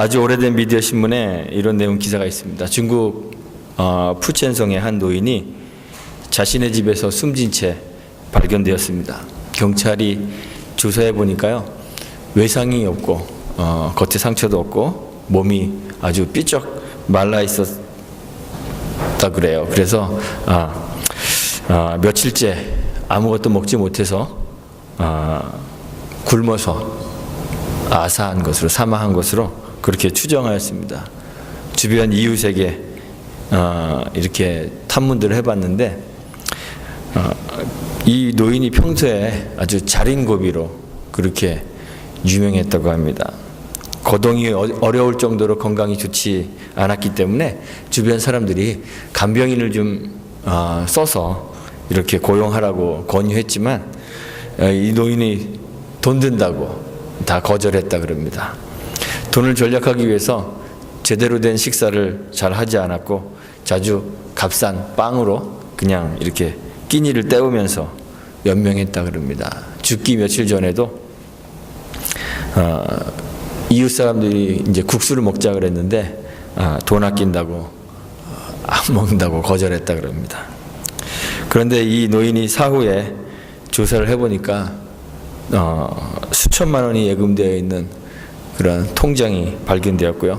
아주 오래된 미디어 신문에 이런 내용 기사가 있습니다. 중국 푸첸성의 한 노인이 자신의 집에서 숨진 채 발견되었습니다. 경찰이 조사해 보니까요, 외상이 없고 겉에 상처도 없고 몸이 아주 삐쩍 말라 있었다 그래요. 그래서 며칠째 아무것도 먹지 못해서 굶어서 아사한 것으로, 사망한 것으로 그렇게 추정하였습니다. 주변 이웃에게 이렇게 탐문들을 해봤는데 이 노인이 평소에 아주 자린고비로 그렇게 유명했다고 합니다. 거동이 어려울 정도로 건강이 좋지 않았기 때문에 주변 사람들이 간병인을 좀 써서 이렇게 고용하라고 권유했지만 이 노인이 돈 든다고 다 거절했다 그럽니다. 돈을 절약하기 위해서 제대로 된 식사를 잘 하지 않았고 자주 값싼 빵으로 그냥 이렇게 끼니를 때우면서 연명했다 그럽니다. 죽기 며칠 전에도 이웃 사람들이 이제 국수를 먹자 그랬는데 돈 아낀다고 안 먹는다고 거절했다 그럽니다. 그런데 이 노인이 사후에 조사를 해보니까 수천만 원이 예금되어 있는 그런 통장이 발견되었고요.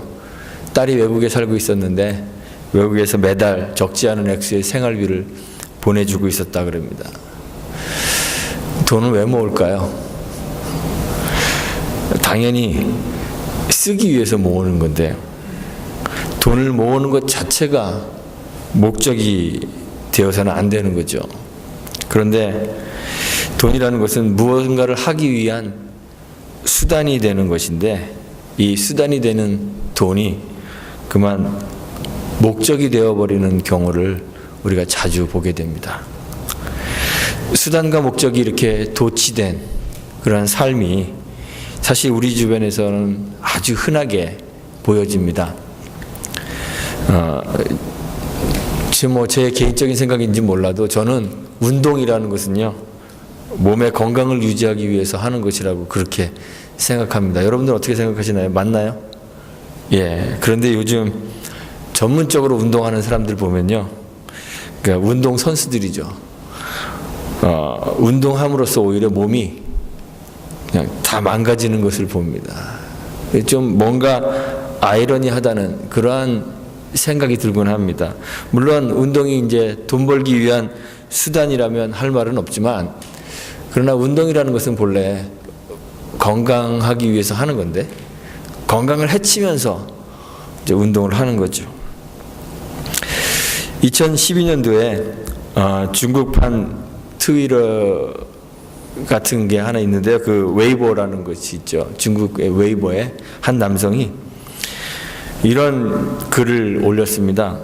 딸이 외국에 살고 있었는데 외국에서 매달 적지 않은 액수의 생활비를 보내주고 있었다 그럽니다. 돈을 왜 모을까요? 당연히 쓰기 위해서 모으는 건데요. 돈을 모으는 것 자체가 목적이 되어서는 안 되는 거죠. 그런데 돈이라는 것은 무언가를 하기 위한 수단이 되는 것인데 이 수단이 되는 돈이 그만 목적이 되어버리는 경우를 우리가 자주 보게 됩니다. 수단과 목적이 이렇게 도치된 그런 삶이 사실 우리 주변에서는 아주 흔하게 보여집니다. 제 개인적인 생각인지 몰라도 저는 운동이라는 것은요, 몸의 건강을 유지하기 위해서 하는 것이라고 그렇게 생각합니다. 여러분들 어떻게 생각하시나요? 맞나요? 예. 그런데 요즘 전문적으로 운동하는 사람들 보면요, 그러니까 운동 선수들이죠. 운동함으로써 오히려 몸이 그냥 다 망가지는 것을 봅니다. 좀 뭔가 아이러니하다는 그러한 생각이 들곤 합니다. 물론 운동이 이제 돈 벌기 위한 수단이라면 할 말은 없지만, 그러나 운동이라는 것은 본래 건강하기 위해서 하는 건데 건강을 해치면서 이제 운동을 하는 거죠. 2012년도에 중국판 트위터 같은 게 하나 있는데요. 그 웨이보라는 것이 있죠. 중국의 웨이보에 한 남성이 이런 글을 올렸습니다.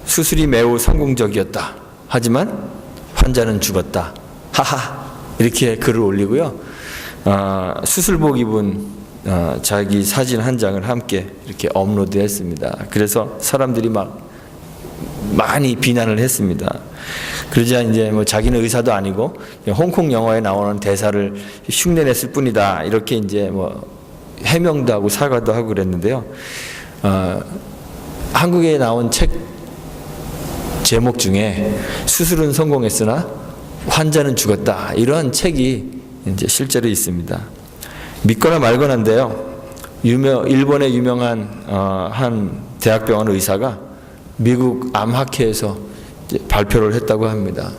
수술이 매우 성공적이었다. 하지만 환자는 죽었다. 하하. 이렇게 글을 올리고요. 수술복 입은 자기 사진 한 장을 함께 이렇게 업로드했습니다. 그래서 사람들이 막 많이 비난을 했습니다. 그러자 이제 뭐 자기는 의사도 아니고 홍콩 영화에 나오는 대사를 흉내냈을 뿐이다. 이렇게 이제 뭐 해명도 하고 사과도 하고 그랬는데요. 한국에 나온 책 제목 중에 수술은 성공했으나 환자는 죽었다. 이런 책이 이제 실제로 있습니다. 믿거나 말거나인데요. 일본의 유명한 한 대학병원 의사가 미국 암학회에서 발표를 했다고 합니다.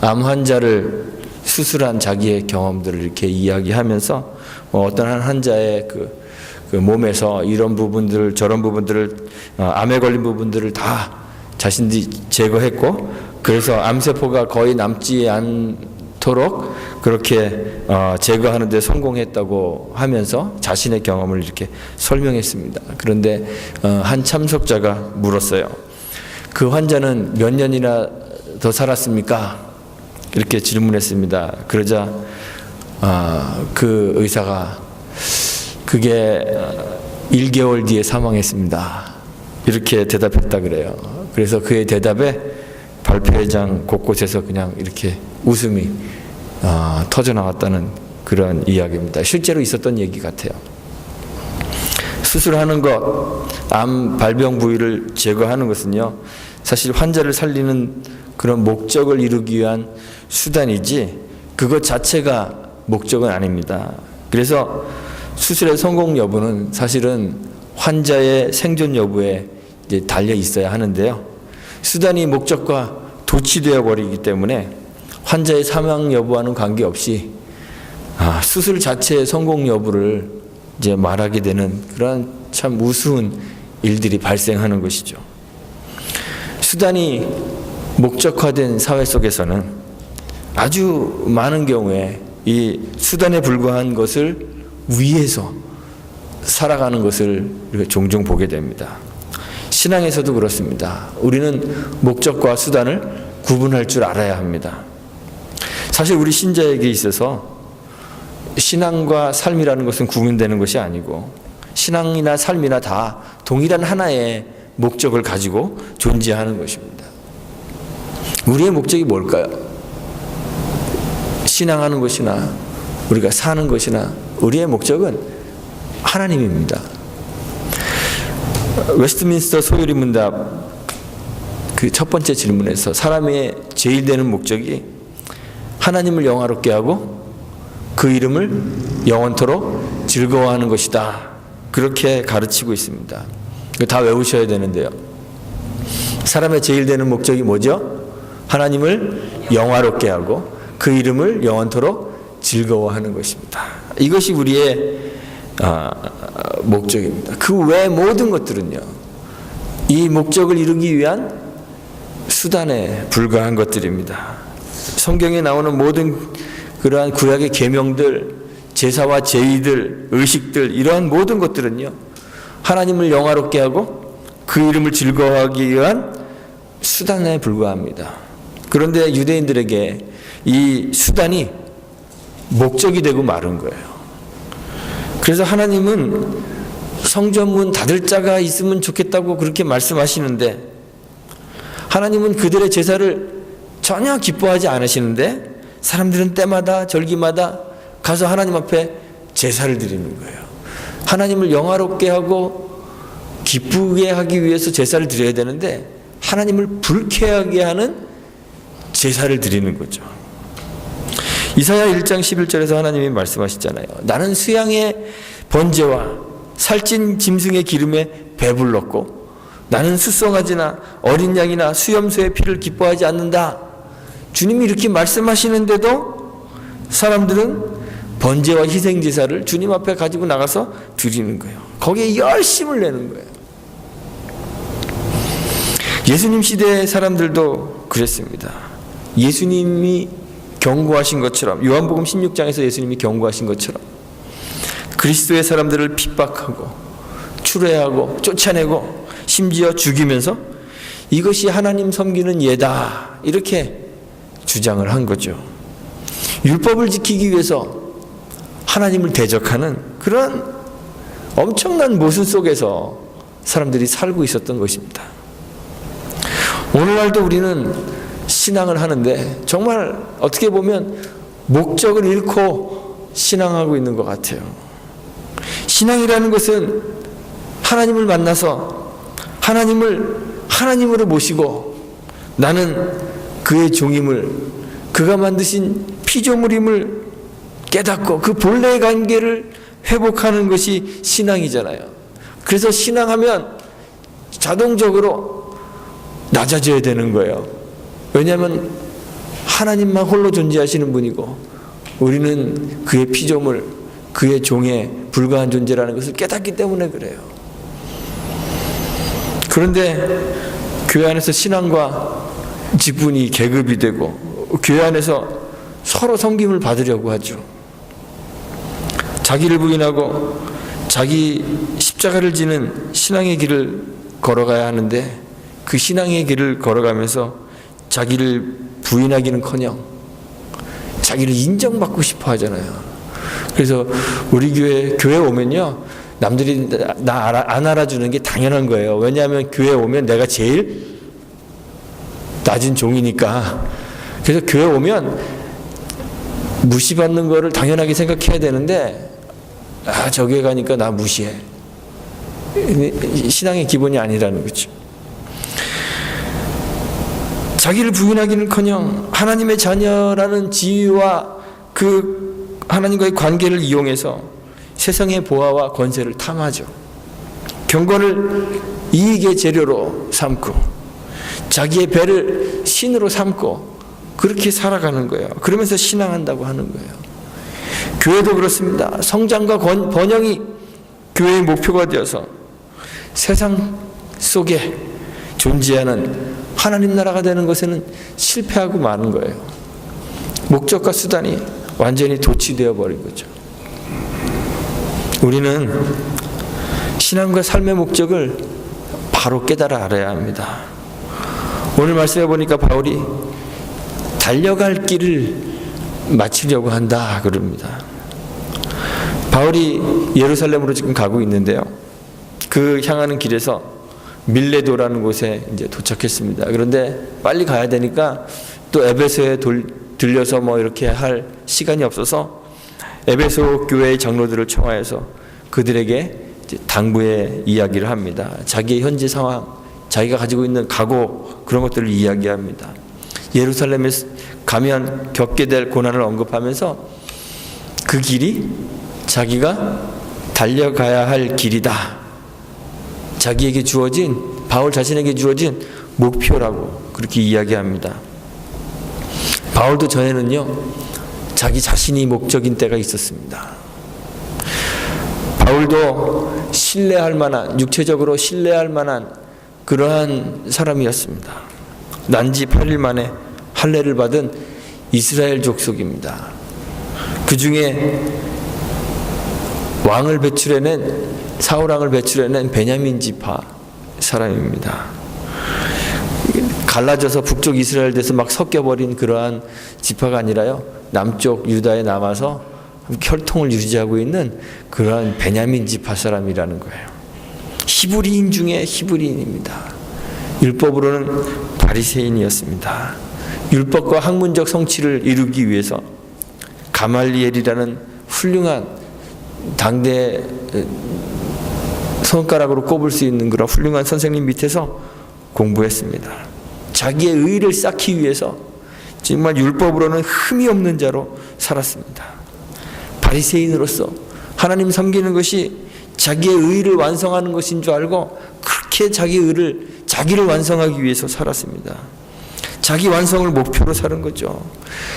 암 환자를 수술한 자기의 경험들을 이렇게 이야기하면서 어떤 한 환자의 그 몸에서 이런 부분들 저런 부분들을 암에 걸린 부분들을 다 자신들이 제거했고, 그래서 암세포가 거의 남지 않도록 그렇게 제거하는 데 성공했다고 하면서 자신의 경험을 이렇게 설명했습니다. 그런데 한 참석자가 물었어요. 그 환자는 몇 년이나 더 살았습니까? 이렇게 질문했습니다. 그러자 그 의사가 그게 1개월 뒤에 사망했습니다. 이렇게 대답했다 그래요. 그래서 그의 대답에 발표회장 곳곳에서 그냥 이렇게 웃음이 터져나왔다는 그런 이야기입니다. 실제로 있었던 얘기 같아요. 수술하는 것, 암 발병 부위를 제거하는 것은요, 사실 환자를 살리는 그런 목적을 이루기 위한 수단이지 그것 자체가 목적은 아닙니다. 그래서 수술의 성공 여부는 사실은 환자의 생존 여부에 이제 달려 있어야 하는데요. 수단이 목적과 도취되어 버리기 때문에 환자의 사망 여부와는 관계없이 수술 자체의 성공 여부를 이제 말하게 되는 그런 참 우스운 일들이 발생하는 것이죠. 수단이 목적화된 사회 속에서는 아주 많은 경우에 이 수단에 불과한 것을 위해서 살아가는 것을 종종 보게 됩니다. 신앙에서도 그렇습니다. 우리는 목적과 수단을 구분할 줄 알아야 합니다. 사실 우리 신자에게 있어서 신앙과 삶이라는 것은 구분되는 것이 아니고 신앙이나 삶이나 다 동일한 하나의 목적을 가지고 존재하는 것입니다. 우리의 목적이 뭘까요? 신앙하는 것이나 우리가 사는 것이나 우리의 목적은 하나님입니다. 웨스트민스터 소요리 문답 그 첫 번째 질문에서 사람의 제일 되는 목적이 하나님을 영화롭게 하고 그 이름을 영원토록 즐거워하는 것이다. 그렇게 가르치고 있습니다. 다 외우셔야 되는데요. 사람의 제일 되는 목적이 뭐죠? 하나님을 영화롭게 하고 그 이름을 영원토록 즐거워하는 것입니다. 이것이 우리의 목적입니다. 그 외 모든 것들은요, 이 목적을 이루기 위한 수단에 불과한 것들입니다. 성경에 나오는 모든 그러한 구약의 계명들, 제사와 제의들, 의식들, 이러한 모든 것들은요, 하나님을 영화롭게 하고 그 이름을 즐거워하기 위한 수단에 불과합니다. 그런데 유대인들에게 이 수단이 목적이 되고 마른 거예요. 그래서 하나님은 성전문 닫을 자가 있으면 좋겠다고 그렇게 말씀하시는데 하나님은 그들의 제사를 전혀 기뻐하지 않으시는데 사람들은 때마다 절기마다 가서 하나님 앞에 제사를 드리는 거예요. 하나님을 영화롭게 하고 기쁘게 하기 위해서 제사를 드려야 되는데 하나님을 불쾌하게 하는 제사를 드리는 거죠. 이사야 1장 11절에서 하나님이 말씀하시잖아요. 나는 수양의 번제와 살찐 짐승의 기름에 배불렀고 나는 숫송아지나 어린 양이나 수염소의 피를 기뻐하지 않는다. 주님이 이렇게 말씀하시는데도 사람들은 번제와 희생제사를 주님 앞에 가지고 나가서 드리는 거예요. 거기에 열심을 내는 거예요. 예수님 시대의 사람들도 그랬습니다. 예수님이 경고하신 것처럼 요한복음 16장에서 예수님이 경고하신 것처럼 그리스도의 사람들을 핍박하고 추례하고 쫓아내고 심지어 죽이면서 이것이 하나님 섬기는 예다 이렇게 주장을 한 거죠. 율법을 지키기 위해서 하나님을 대적하는 그런 엄청난 모순 속에서 사람들이 살고 있었던 것입니다. 오늘날도 우리는 신앙을 하는데 정말 어떻게 보면 목적을 잃고 신앙하고 있는 것 같아요. 신앙이라는 것은 하나님을 만나서 하나님을 하나님으로 모시고 나는 그의 종임을 그가 만드신 피조물임을 깨닫고 그 본래의 관계를 회복하는 것이 신앙이잖아요. 그래서 신앙하면 자동적으로 낮아져야 되는 거예요. 왜냐하면 하나님만 홀로 존재하시는 분이고 우리는 그의 피조물, 그의 종에 불과한 존재라는 것을 깨닫기 때문에 그래요. 그런데 교회 안에서 신앙과 직분이 계급이 되고 교회 안에서 서로 섬김을 받으려고 하죠. 자기를 부인하고 자기 십자가를 지는 신앙의 길을 걸어가야 하는데 그 신앙의 길을 걸어가면서 자기를 부인하기는커녕 자기를 인정받고 싶어 하잖아요. 그래서 우리 교회 오면요, 남들이 나 안 알아주는 게 당연한 거예요. 왜냐하면 교회 오면 내가 제일 낮은 종이니까. 그래서 교회 오면 무시받는 거를 당연하게 생각해야 되는데 저 교회 가니까 나 무시해. 신앙의 기본이 아니라는 거죠. 자기를 부인하기는커녕 하나님의 자녀라는 지위와 그 하나님과의 관계를 이용해서 세상의 보화와 권세를 탐하죠. 경건을 이익의 재료로 삼고 자기의 배를 신으로 삼고 그렇게 살아가는 거예요. 그러면서 신앙한다고 하는 거예요. 교회도 그렇습니다. 성장과 번영이 교회의 목표가 되어서 세상 속에 존재하는 하나님 나라가 되는 것에는 실패하고 마는 거예요. 목적과 수단이 완전히 도취되어 버린 거죠. 우리는 신앙과 삶의 목적을 바로 깨달아 알아야 합니다. 오늘 말씀해 보니까 바울이 달려갈 길을 마치려고 한다 그럽니다. 바울이 예루살렘으로 지금 가고 있는데요. 그 향하는 길에서 밀레도라는 곳에 이제 도착했습니다. 그런데 빨리 가야 되니까 또 에베소에 들려서 뭐 이렇게 할 시간이 없어서 에베소 교회의 장로들을 청하여서 그들에게 당부의 이야기를 합니다. 자기의 현재 상황, 자기가 가지고 있는 각오 그런 것들을 이야기합니다. 예루살렘에 가면 겪게 될 고난을 언급하면서 그 길이 자기가 달려가야 할 길이다. 자기에게 주어진, 바울 자신에게 주어진 목표라고 그렇게 이야기합니다. 바울도 전에는요, 자기 자신이 목적인 때가 있었습니다. 바울도 신뢰할 만한, 육체적으로 신뢰할 만한 그러한 사람이었습니다. 난지 8일 만에 할례를 받은 이스라엘 족속입니다. 그 중에 왕을 배출해낸, 사울왕을 배출해낸 베냐민 지파 사람입니다. 갈라져서 북쪽 이스라엘 돼서 막 섞여버린 그러한 지파가 아니라요, 남쪽 유다에 남아서 혈통을 유지하고 있는 그러한 베냐민 지파 사람이라는 거예요. 히브리인 중에 히브리인입니다. 율법으로는 바리새인이었습니다. 율법과 학문적 성취를 이루기 위해서 가말리엘이라는 훌륭한 당대 손가락으로 꼽을 수 있는 그런 훌륭한 선생님 밑에서 공부했습니다. 자기의 의의를 쌓기 위해서 정말 율법으로는 흠이 없는 자로 살았습니다. 바리새인으로서 하나님 섬기는 것이 자기의 의의를 완성하는 것인 줄 알고 그렇게 자기를 완성하기 위해서 살았습니다. 자기 완성을 목표로 사는 거죠.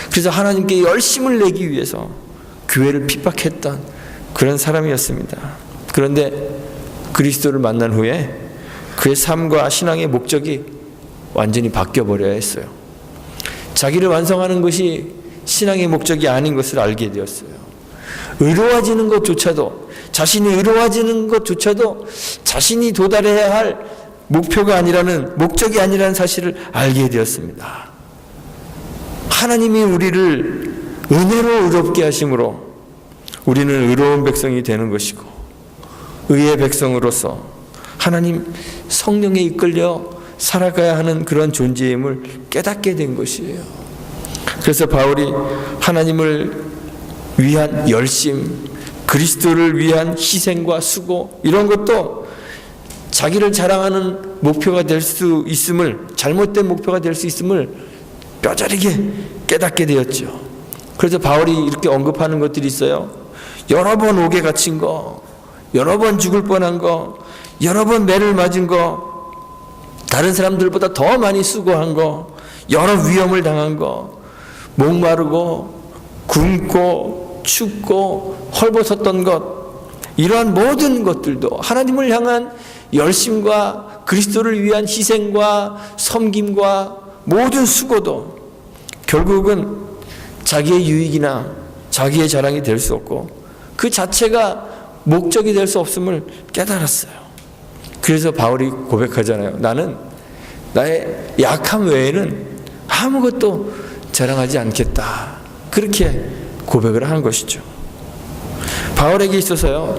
그래서 하나님께 열심을 내기 위해서 교회를 핍박했던 그런 사람이었습니다. 그런데 그리스도를 만난 후에 그의 삶과 신앙의 목적이 완전히 바뀌어버려야 했어요. 자기를 완성하는 것이 신앙의 목적이 아닌 것을 알게 되었어요. 의로워지는 것조차도, 자신이 의로워지는 것조차도 자신이 도달해야 할 목표가 아니라는, 목적이 아니라는 사실을 알게 되었습니다. 하나님이 우리를 은혜로 의롭게 하심으로 우리는 의로운 백성이 되는 것이고, 의의 백성으로서 하나님 성령에 이끌려 살아가야 하는 그런 존재임을 깨닫게 된 것이에요. 그래서 바울이 하나님을 위한 열심, 그리스도를 위한 희생과 수고, 이런 것도 자기를 자랑하는 목표가 될 수 있음을, 잘못된 목표가 될 수 있음을 뼈저리게 깨닫게 되었죠. 그래서 바울이 이렇게 언급하는 것들이 있어요. 여러 번 옥에 갇힌 거, 여러 번 죽을 뻔한 거, 여러 번 매를 맞은 거, 다른 사람들보다 더 많이 수고한 거, 여러 위험을 당한 거, 목마르고 굶고 춥고 헐벗었던 것, 이러한 모든 것들도 하나님을 향한 열심과 그리스도를 위한 희생과 섬김과 모든 수고도 결국은 자기의 유익이나 자기의 자랑이 될 수 없고 그 자체가 목적이 될 수 없음을 깨달았어요. 그래서 바울이 고백하잖아요. 나는 나의 약함 외에는 아무것도 자랑하지 않겠다. 그렇게 고백을 한 것이죠. 바울에게 있어서요,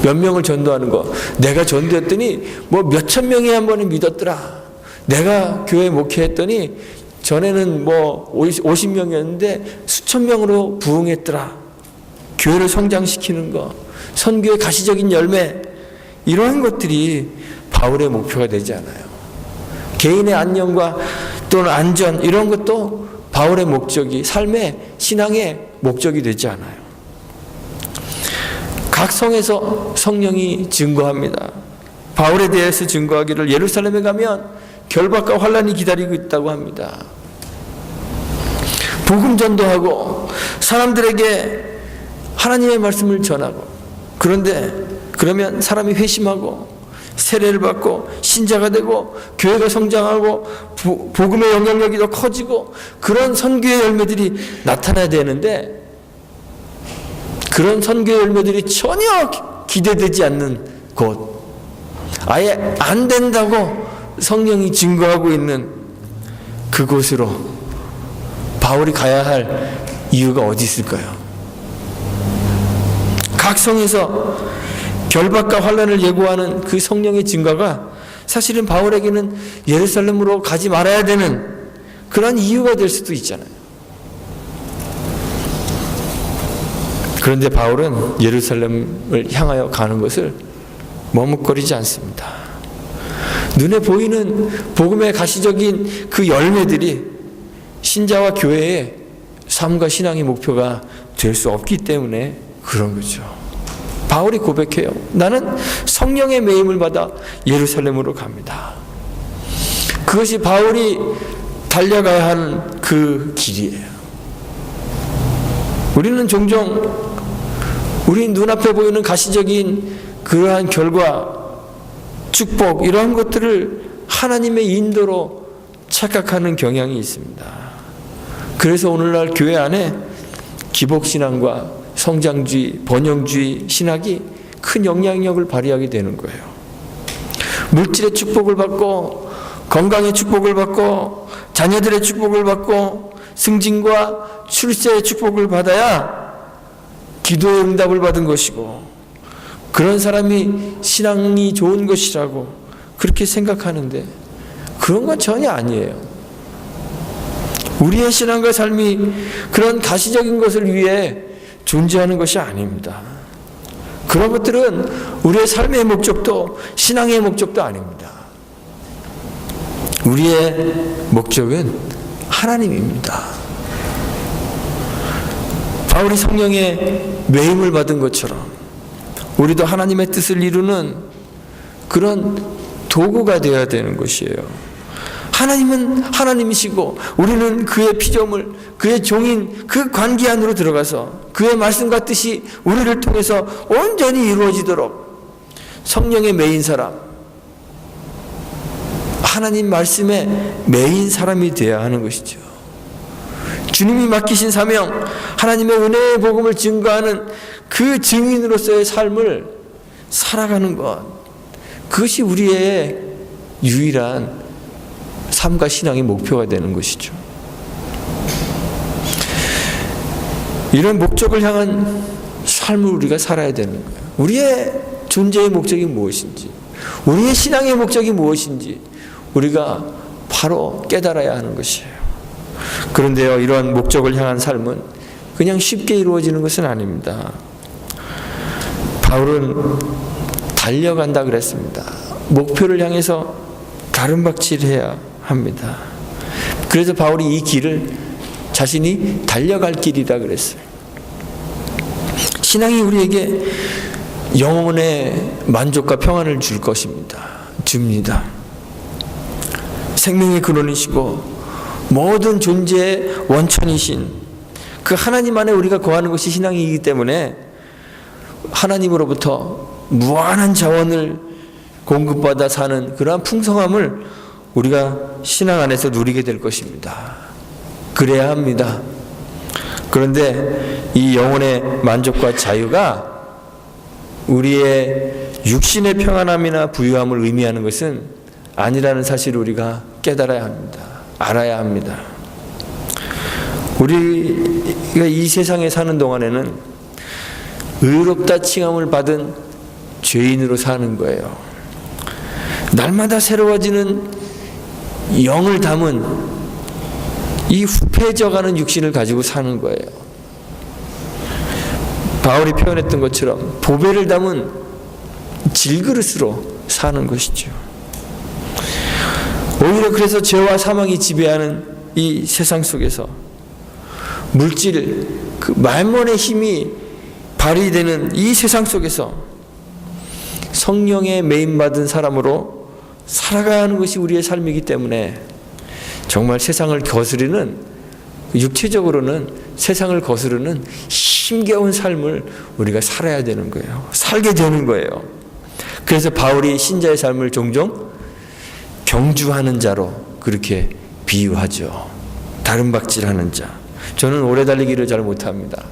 몇 명을 전도하는 거, 내가 전도했더니 뭐 몇천 명이 한 번에 믿었더라. 내가 교회 목회했더니 전에는 뭐 50명이었는데 수천 명으로 부흥했더라. 교회를 성장시키는 거, 선교의 가시적인 열매, 이러한 것들이 바울의 목표가 되지 않아요. 개인의 안녕과 또는 안전 이런 것도 바울의 목적이, 삶의 신앙의 목적이 되지 않아요. 각 성에서 성령이 증거합니다. 바울에 대해서 증거하기를 예루살렘에 가면 결박과 환난이 기다리고 있다고 합니다. 복음 전도하고 사람들에게 하나님의 말씀을 전하고, 그런데 그러면 사람이 회심하고 세례를 받고 신자가 되고 교회가 성장하고 복음의 영향력이 더 커지고 그런 선교의 열매들이 나타나야 되는데, 그런 선교의 열매들이 전혀 기대되지 않는 곳, 아예 안 된다고 성령이 증거하고 있는 그곳으로 바울이 가야 할 이유가 어디 있을까요? 각 성에서 결박과 환난을 예고하는 그 성령의 증거가 사실은 바울에게는 예루살렘으로 가지 말아야 되는 그런 이유가 될 수도 있잖아요. 그런데 바울은 예루살렘을 향하여 가는 것을 머뭇거리지 않습니다. 눈에 보이는 복음의 가시적인 그 열매들이 신자와 교회의 삶과 신앙의 목표가 될 수 없기 때문에 그런 거죠. 바울이 고백해요. 나는 성령의 매임을 받아 예루살렘으로 갑니다. 그것이 바울이 달려가야 하는 그 길이에요. 우리는 종종 우리 눈앞에 보이는 가시적인 그러한 결과, 축복 이러한 것들을 하나님의 인도로 착각하는 경향이 있습니다. 그래서 오늘날 교회 안에 기복신앙과 성장주의, 번영주의 신학이 큰 영향력을 발휘하게 되는 거예요. 물질의 축복을 받고, 건강의 축복을 받고, 자녀들의 축복을 받고, 승진과 출세의 축복을 받아야 기도의 응답을 받은 것이고, 그런 사람이 신앙이 좋은 것이라고 그렇게 생각하는데 그런 건 전혀 아니에요. 우리의 신앙과 삶이 그런 가시적인 것을 위해 존재하는 것이 아닙니다. 그런 것들은 우리의 삶의 목적도 신앙의 목적도 아닙니다. 우리의 목적은 하나님입니다. 바울이 성령의 매임을 받은 것처럼 우리도 하나님의 뜻을 이루는 그런 도구가 되어야 되는 것이에요. 하나님은 하나님이시고 우리는 그의 피조물, 그의 종인 그 관계 안으로 들어가서 그의 말씀과 뜻이 우리를 통해서 온전히 이루어지도록 성령의 매인 사람, 하나님 말씀의 매인 사람이 되어야 하는 것이죠. 주님이 맡기신 사명, 하나님의 은혜의 복음을 증거하는 그 증인으로서의 삶을 살아가는 것, 그것이 우리의 유일한 삶과 신앙의 목표가 되는 것이죠. 이런 목적을 향한 삶을 우리가 살아야 되는 거예요. 우리의 존재의 목적이 무엇인지, 우리의 신앙의 목적이 무엇인지 우리가 바로 깨달아야 하는 것이에요. 그런데요, 이러한 목적을 향한 삶은 그냥 쉽게 이루어지는 것은 아닙니다. 바울은 달려간다 그랬습니다. 목표를 향해서 가름박질해야 합니다. 그래서 바울이 이 길을 자신이 달려갈 길이다 그랬어요. 신앙이 우리에게 영혼의 만족과 평안을 줄 것입니다. 줍니다. 생명의 근원이시고 모든 존재의 원천이신 그 하나님 안에 우리가 거하는 것이 신앙이기 때문에 하나님으로부터 무한한 자원을 공급받아 사는 그러한 풍성함을 우리가 신앙 안에서 누리게 될 것입니다. 그래야 합니다. 그런데 이 영혼의 만족과 자유가 우리의 육신의 평안함이나 부유함을 의미하는 것은 아니라는 사실을 우리가 깨달아야 합니다. 알아야 합니다. 우리가 이 세상에 사는 동안에는 의롭다 칭함을 받은 죄인으로 사는 거예요. 날마다 새로워지는 영을 담은 이 후패져가는 육신을 가지고 사는 거예요. 바울이 표현했던 것처럼 보배를 담은 질그릇으로 사는 것이죠. 오히려 그래서 죄와 사망이 지배하는 이 세상 속에서 물질, 그 만몬의 힘이 발휘되는 이 세상 속에서 성령에 매임받은 사람으로 살아가야 하는 것이 우리의 삶이기 때문에 정말 세상을 거스르는, 육체적으로는 세상을 거스르는 힘겨운 삶을 우리가 살아야 되는 거예요. 살게 되는 거예요. 그래서 바울이 신자의 삶을 종종 경주하는 자로 그렇게 비유하죠. 다름박질하는 자. 저는 오래 달리기를 잘 못합니다.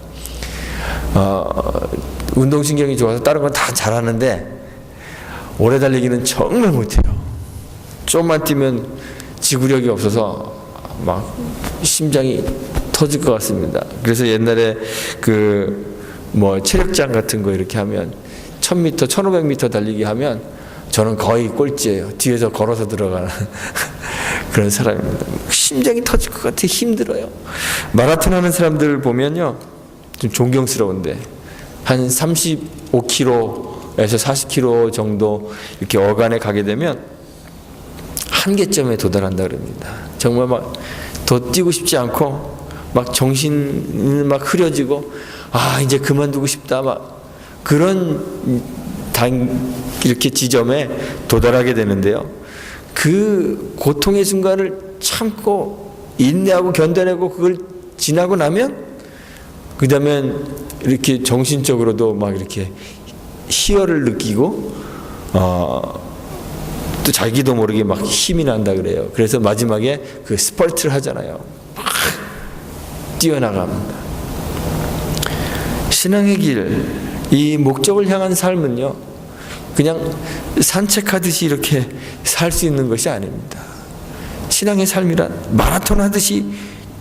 운동신경이 좋아서 다른 건 다 잘하는데 오래 달리기는 정말 못해요. 좀만 뛰면 지구력이 없어서 막 심장이 터질 것 같습니다. 그래서 옛날에 체력장 같은 거 이렇게 하면 1000m, 1500m 달리기 하면 저는 거의 꼴찌예요. 뒤에서 걸어서 들어가는 그런 사람입니다. 심장이 터질 것 같아. 힘들어요. 마라톤 하는 사람들 보면요, 좀 존경스러운데 한 35km에서 40km 정도 이렇게 어간에 가게 되면 한계점에 도달한다 그럽니다. 정말 막 더 뛰고 싶지 않고 막 정신이 막 흐려지고 이제 그만두고 싶다 막 그런 이렇게 지점에 도달하게 되는데요. 그 고통의 순간을 참고 인내하고 견뎌내고 그걸 지나고 나면 그 다음엔 이렇게 정신적으로도 막 이렇게 희열을 느끼고 또 자기도 모르게 막 힘이 난다 그래요. 그래서 마지막에 그 스펄트를 하잖아요. 막 뛰어나갑니다. 신앙의 길, 이 목적을 향한 삶은요, 그냥 산책하듯이 이렇게 살 수 있는 것이 아닙니다. 신앙의 삶이란 마라톤 하듯이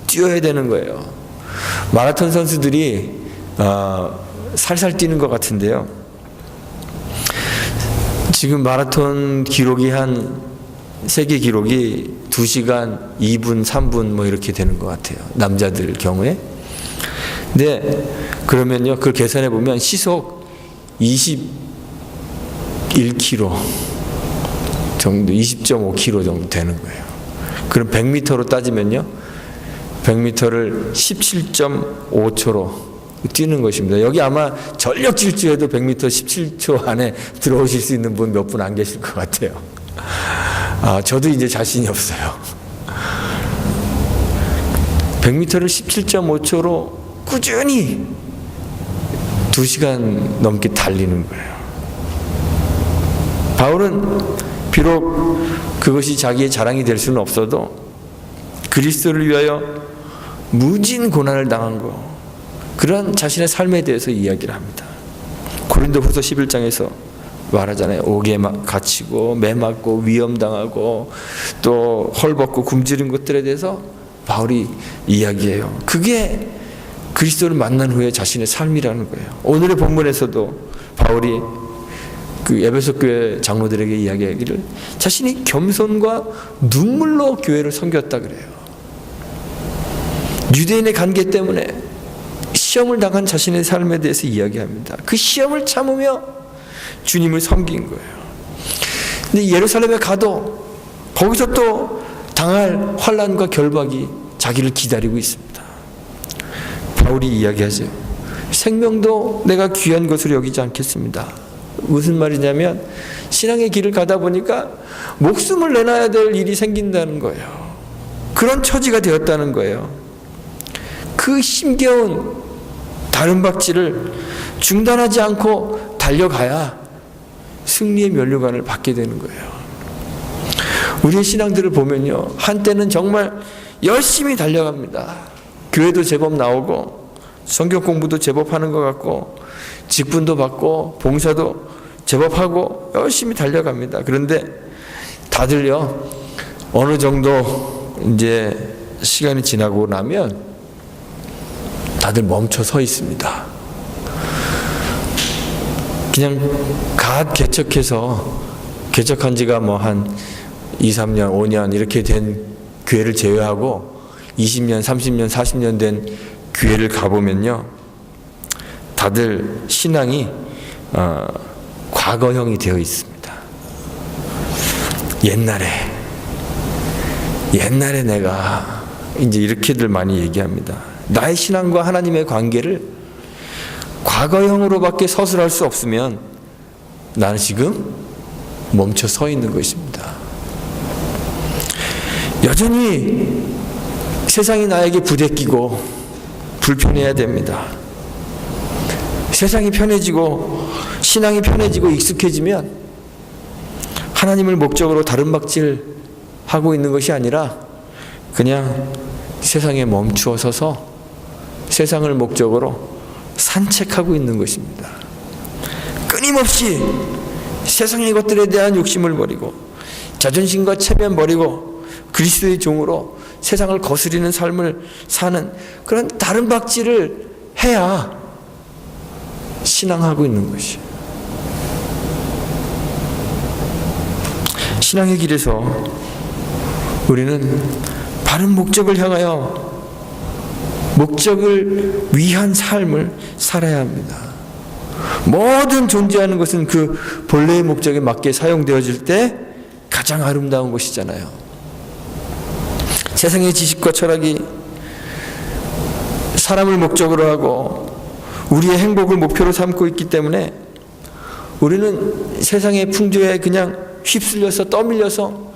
뛰어야 되는 거예요. 마라톤 선수들이 살살 뛰는 것 같은데요. 지금 마라톤 기록이 세계 기록이 2시간 2분, 3분 뭐 이렇게 되는 것 같아요. 남자들 경우에. 근데 그러면요, 그걸 계산해 보면 시속 21km 정도, 20.5km 정도 되는 거예요. 그럼 100m로 따지면요, 100m를 17.5초로 뛰는 것입니다. 여기 아마 전력 질주해도 100m 17초 안에 들어오실 수 있는 분 몇 분 안 계실 것 같아요. 저도 이제 자신이 없어요. 100m를 17.5초로 꾸준히 2시간 넘게 달리는 거예요. 바울은 비록 그것이 자기의 자랑이 될 수는 없어도 그리스도를 위하여 무진 고난을 당한 거, 그런 자신의 삶에 대해서 이야기를 합니다. 고린도후서 11장에서 말하잖아요. 옥에 갇히고 매 맞고 위험당하고 또 헐벗고 굶주린 것들에 대해서 바울이 이야기해요. 그게 그리스도를 만난 후에 자신의 삶이라는 거예요. 오늘의 본문에서도 바울이 그 에베소 교회 장로들에게 이야기하기를 자신이 겸손과 눈물로 교회를 섬겼다 그래요. 유대인의 관계 때문에 시험을 당한 자신의 삶에 대해서 이야기합니다. 그 시험을 참으며 주님을 섬긴 거예요. 근데 예루살렘에 가도 거기서 또 당할 환난과 결박이 자기를 기다리고 있습니다. 바울이 이야기하죠. 생명도 내가 귀한 것으로 여기지 않겠습니다. 무슨 말이냐면 신앙의 길을 가다 보니까 목숨을 내놔야 될 일이 생긴다는 거예요. 그런 처지가 되었다는 거예요. 그 힘겨운 다름박질을 중단하지 않고 달려가야 승리의 면류관을 받게 되는 거예요. 우리의 신앙들을 보면요, 한때는 정말 열심히 달려갑니다. 교회도 제법 나오고 성경 공부도 제법 하는 것 같고 직분도 받고 봉사도 제법 하고 열심히 달려갑니다. 그런데 다들요, 어느 정도 이제 시간이 지나고 나면 다들 멈춰 서 있습니다. 그냥 갓 개척한 지가 뭐 한 2, 3년, 5년 이렇게 된 교회를 제외하고 20년, 30년, 40년 된 교회를 가보면요, 다들 신앙이 과거형이 되어 있습니다. 옛날에 내가 이제 이렇게들 많이 얘기합니다. 나의 신앙과 하나님의 관계를 과거형으로밖에 서술할 수 없으면 나는 지금 멈춰 서 있는 것입니다. 여전히 세상이 나에게 부대끼고 불편해야 됩니다. 세상이 편해지고 신앙이 편해지고 익숙해지면 하나님을 목적으로 다른박질 하고 있는 것이 아니라 그냥 세상에 멈추어 서서 세상을 목적으로 산책하고 있는 것입니다. 끊임없이 세상의 것들에 대한 욕심을 버리고 자존심과 체면 버리고 그리스도의 종으로 세상을 거스리는 삶을 사는 그런 다른박질을 해야 신앙하고 있는 것이에요. 신앙의 길에서 우리는 바른 목적을 향하여 목적을 위한 삶을 살아야 합니다. 모든 존재하는 것은 그 본래의 목적에 맞게 사용되어질 때 가장 아름다운 것이잖아요. 세상의 지식과 철학이 사람을 목적으로 하고 우리의 행복을 목표로 삼고 있기 때문에 우리는 세상의 풍조에 그냥 휩쓸려서 떠밀려서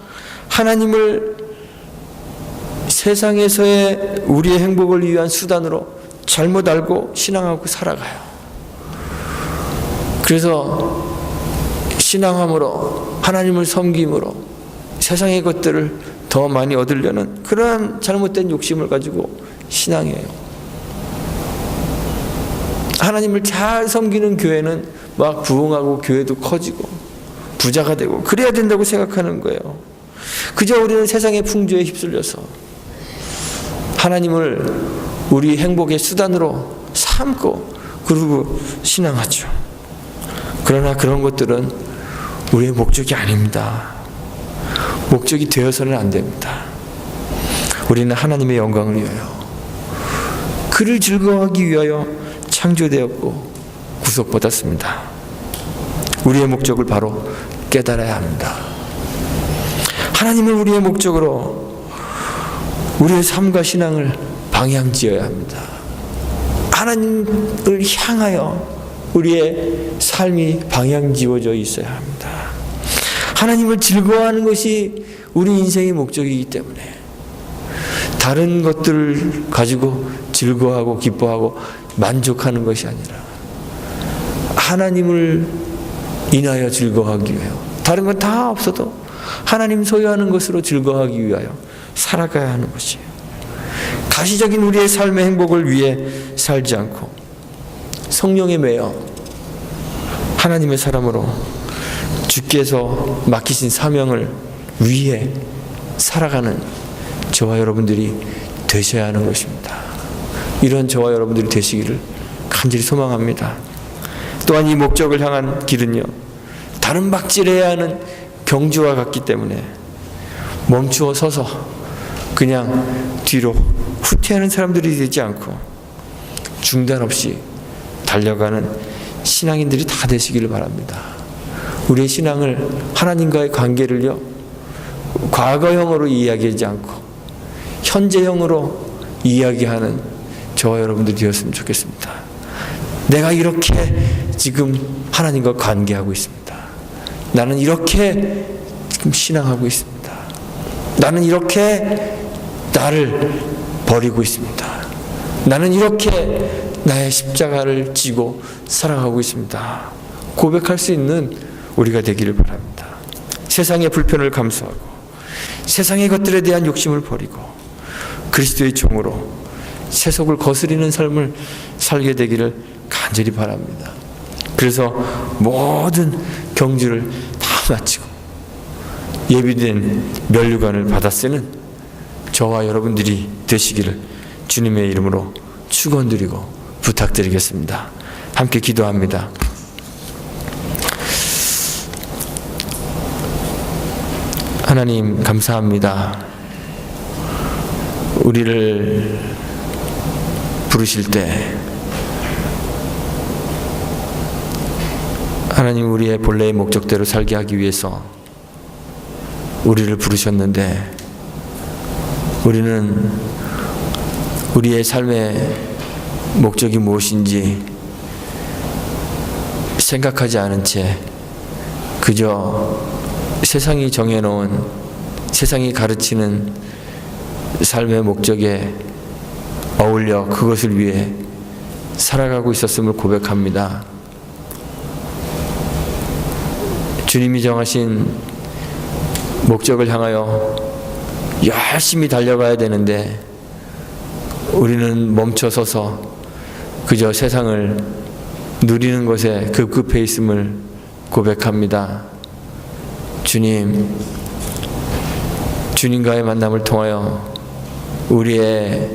하나님을 세상에서의 우리의 행복을 위한 수단으로 잘못 알고 신앙하고 살아가요. 그래서 신앙함으로 하나님을 섬김으로 세상의 것들을 더 많이 얻으려는 그런 잘못된 욕심을 가지고 신앙해요. 하나님을 잘 섬기는 교회는 막 부흥하고 교회도 커지고 부자가 되고 그래야 된다고 생각하는 거예요. 그저 우리는 세상의 풍조에 휩쓸려서 하나님을 우리 행복의 수단으로 삼고 그러고 신앙하죠. 그러나 그런 것들은 우리의 목적이 아닙니다. 목적이 되어서는 안 됩니다. 우리는 하나님의 영광을 위하여 그를 즐거워하기 위하여 창조되었고 구속받았습니다. 우리의 목적을 바로 깨달아야 합니다. 하나님을 우리의 목적으로 우리의 삶과 신앙을 방향지어야 합니다. 하나님을 향하여 우리의 삶이 방향지어져 있어야 합니다. 하나님을 즐거워하는 것이 우리 인생의 목적이기 때문에 다른 것들을 가지고 즐거워하고 기뻐하고 만족하는 것이 아니라 하나님을 인하여 즐거워하기 위하여 다른 건 다 없어도 하나님 소유하는 것으로 즐거워하기 위하여 살아가야 하는 것이에요. 가시적인 우리의 삶의 행복을 위해 살지 않고 성령에 매여 하나님의 사람으로 주께서 맡기신 사명을 위해 살아가는 저와 여러분들이 되셔야 하는 것입니다. 이런 저와 여러분들이 되시기를 간절히 소망합니다. 또한 이 목적을 향한 길은요, 다른 박질해야 하는 경주와 같기 때문에 멈추어 서서 그냥 뒤로 후퇴하는 사람들이 되지 않고 중단 없이 달려가는 신앙인들이 다 되시기를 바랍니다. 우리의 신앙을 하나님과의 관계를요, 과거형으로 이야기하지 않고 현재형으로 이야기하는 저와 여러분들이 되었으면 좋겠습니다. 내가 이렇게 지금 하나님과 관계하고 있습니다. 나는 이렇게 지금 신앙하고 있습니다. 나는 이렇게 나를 버리고 있습니다. 나는 이렇게 나의 십자가를 지고 살아가고 있습니다. 고백할 수 있는 우리가 되기를 바랍니다. 세상의 불편을 감수하고 세상의 것들에 대한 욕심을 버리고 그리스도의 종으로 세속을 거스리는 삶을 살게 되기를 간절히 바랍니다. 그래서 모든 경주를 다 마치고 예비된 면류관을 받아 쓰는 저와 여러분들이 되시기를 주님의 이름으로 축원드리고 부탁드리겠습니다. 함께 기도합니다. 하나님 감사합니다. 우리를 부르실 때 하나님, 우리의 본래의 목적대로 살게 하기 위해서 우리를 부르셨는데, 우리는 우리의 삶의 목적이 무엇인지 생각하지 않은 채 그저 세상이 정해놓은, 세상이 가르치는 삶의 목적에 어울려 그것을 위해 살아가고 있었음을 고백합니다. 주님이 정하신 목적을 향하여 열심히 달려가야 되는데 우리는 멈춰서서 그저 세상을 누리는 것에 급급해 있음을 고백합니다. 주님, 주님과의 만남을 통하여 우리의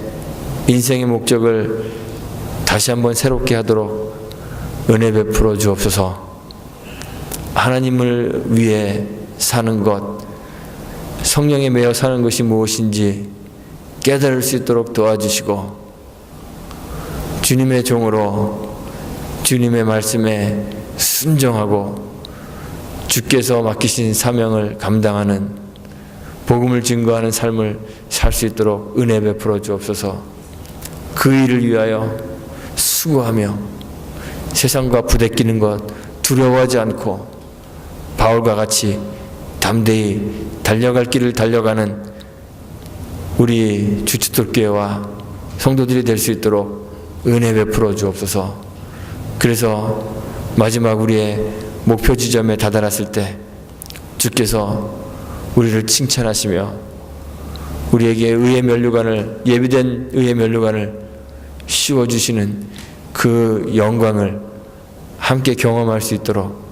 인생의 목적을 다시 한번 새롭게 하도록 은혜 베풀어 주옵소서. 하나님을 위해 사는 것, 성령에 매여 사는 것이 무엇인지 깨달을 수 있도록 도와주시고, 주님의 종으로 주님의 말씀에 순종하고 주께서 맡기신 사명을 감당하는, 복음을 증거하는 삶을 살 수 있도록 은혜 베풀어 주옵소서. 그 일을 위하여 수고하며 세상과 부대끼는 것 두려워하지 않고 바울과 같이 담대히 달려갈 길을 달려가는 우리 주춧돌교회와 성도들이 될 수 있도록 은혜 베풀어 주옵소서. 그래서 마지막 우리의 목표 지점에 다다랐을 때 주께서 우리를 칭찬하시며 우리에게 의의 면류관을, 예비된 의의 면류관을 씌워주시는 그 영광을 함께 경험할 수 있도록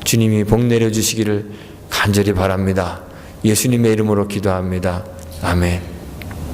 주님이 복 내려주시기를 간절히 바랍니다. 예수님의 이름으로 기도합니다. 아멘.